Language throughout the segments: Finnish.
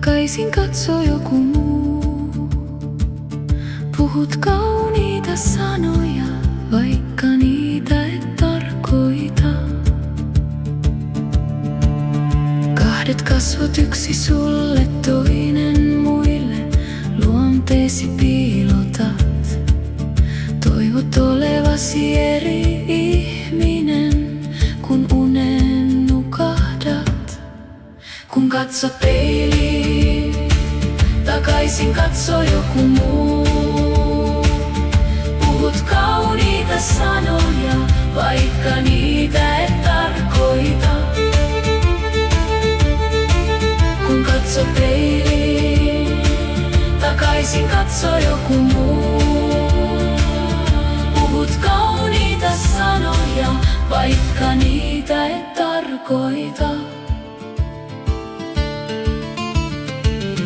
takaisin katso joku muu. Puhut kauniita sanoja, vaikka niitä et tarkoita. Kahdet kasvot, yksi sulle, toinen muille, luonteesi piilotat. Toivot olevasi eri ihminen, kun unen nukahdat. Kun katsot peiliin, takaisin katso joku muu. Puhut kauniita sanoja, vaikka niitä et tarkoita. Kun katsot peiliin, takaisin katso joku muu. Puhut kauniita sanoja, vaikka niitä et tarkoita.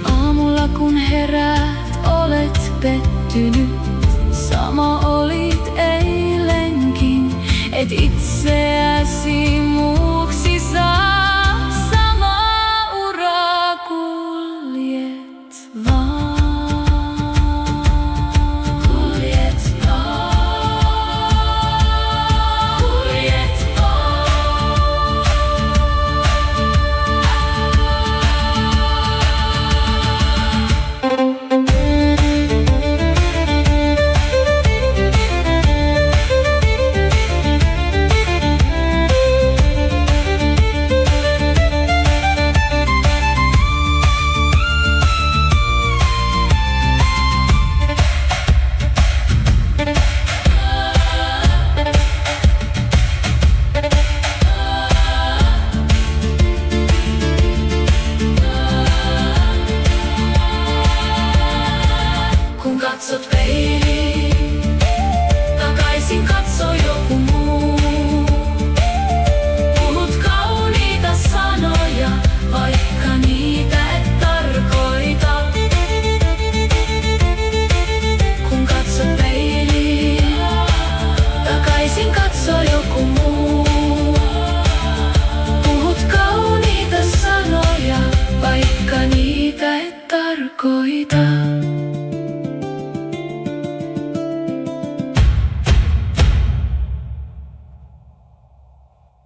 Aamulla kun heräät, olet pettynyt. Sama olit eilenkin, et itseäsi muuksi saa. Samaa uraa kuljet vaan. Kuljet vaan. Kuljet vaan. Kun katsot peiliin, takaisin katso joku muu. Puhut kauniita sanoja, vaikka niitä et tarkoita. Kun katsot peiliin, takaisin katso joku muu. Puhut kauniita sanoja, vaikka niitä et tarkoita.